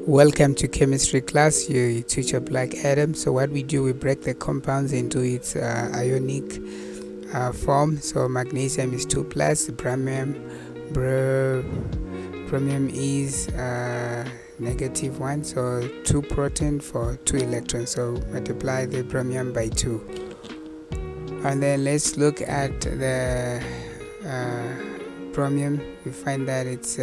Welcome to chemistry class. You teacher Black Adam. So what we do, we break the compounds into its ionic form. So magnesium is 2 plus, chromium is -1, so 2 proton for 2 electrons. So multiply the chromium by 2, and then let's look at the chromium. We find that it's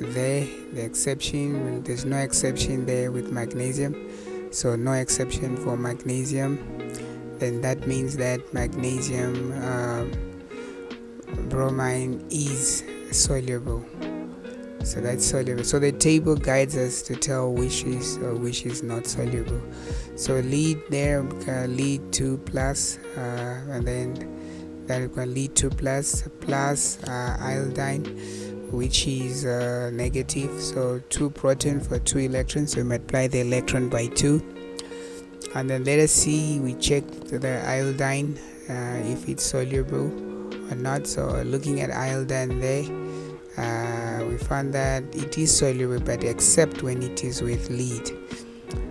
there, the exception, there's no exception there with magnesium, so no exception for magnesium. Then that means that magnesium bromine is soluble, so that's soluble. So the table guides us to tell which is or which is not soluble. So lead there, lead 2 plus, and then that is going to lead 2 plus iodine, which is negative, so 2 proton for 2 electrons, so we multiply the electron by 2, and then let us see, we check the iodine if it's soluble or not. So looking at iodine there, we found that it is soluble, but except when it is with lead.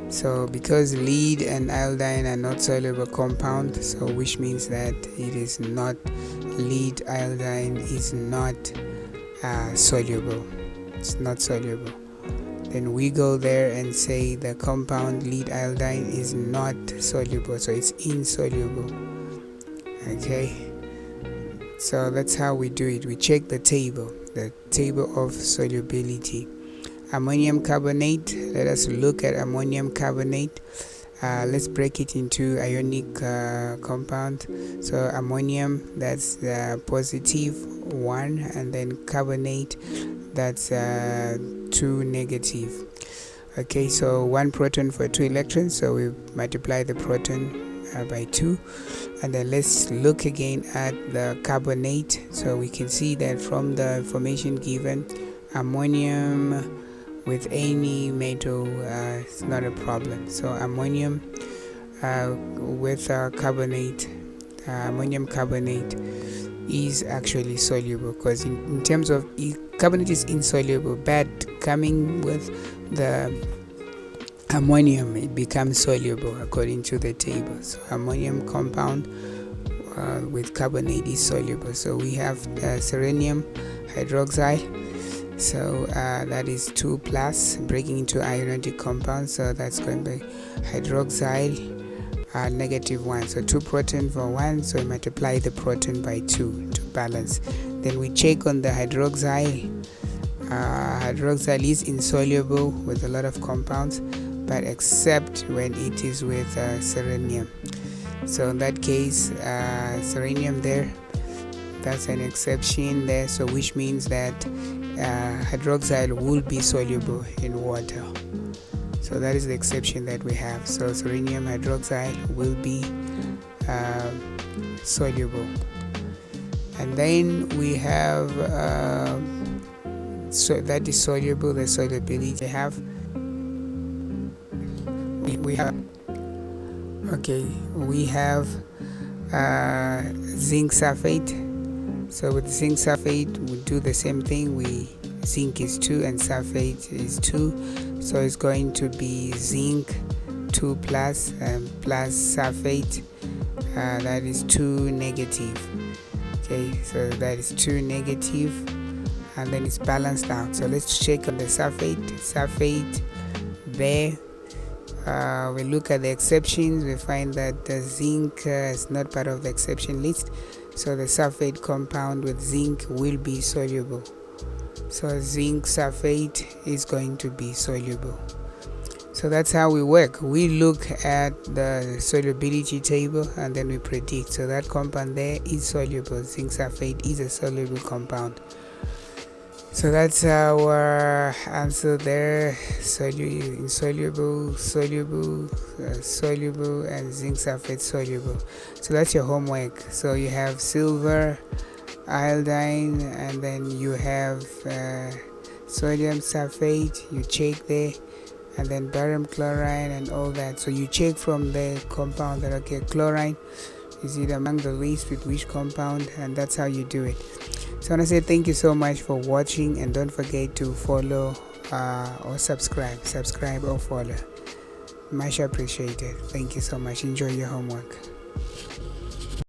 So because lead and iodine are not soluble compound, so which means that it is not, lead iodine is not soluble, it's not soluble. Then we go there and say the compound lead iodine is not soluble, so it's insoluble. Okay, so that's how we do it. We check the table of solubility. Ammonium carbonate, let us look at ammonium carbonate. Let's break it into ionic compound. So ammonium, that's +1, and then carbonate, that's 2 negative. Okay, so 1 proton for 2 electrons, so we multiply the proton by 2, and then let's look again at the carbonate. So we can see that from the information given, ammonium with any metal is not a problem. So ammonium with carbonate, ammonium carbonate is actually soluble, because in terms of carbonate is insoluble, but coming with the ammonium it becomes soluble according to the table. So ammonium compound with carbonate is soluble. So we have selenium hydroxide, so that is 2 plus, breaking into ionic compound, so that's going to be hydroxide -1, so 2 proton for 1, so we multiply the proton by 2 to balance. Then we check on the hydroxide. Hydroxide is insoluble with a lot of compounds, but except when it is with selenium. So in that case, selenium there, that's an exception there, so which means that hydroxide will be soluble in water. So that is the exception that we have. So selenium hydroxide will be soluble. And then we have so that is soluble, the solubility we have zinc sulfate. So with zinc sulfate we do the same thing. Zinc is 2 and sulfate is 2, so it's going to be zinc 2 plus plus sulfate, that is 2 negative. Okay, so that is 2 negative, and then it's balanced out. So let's check on the sulfate there. We look at the exceptions. We find that the zinc is not part of the exception list, so the sulfate compound with zinc will be soluble. So zinc sulfate is going to be soluble. So that's how we work. We look at the solubility table and then we predict. So that compound there is soluble. Zinc sulfate is a soluble compound. So that's our answer there. Insoluble, soluble, soluble, and zinc sulfate soluble. So that's your homework. So you have silver, iodine, and then you have sodium sulfate. You check there, and then barium chloride and all that. So you check from the compound that, okay, chlorine is it among the least with which compound, and that's how you do it. So I want to say thank you so much for watching, and don't forget to follow or subscribe or follow. Much appreciated. Thank you so much. Enjoy your homework.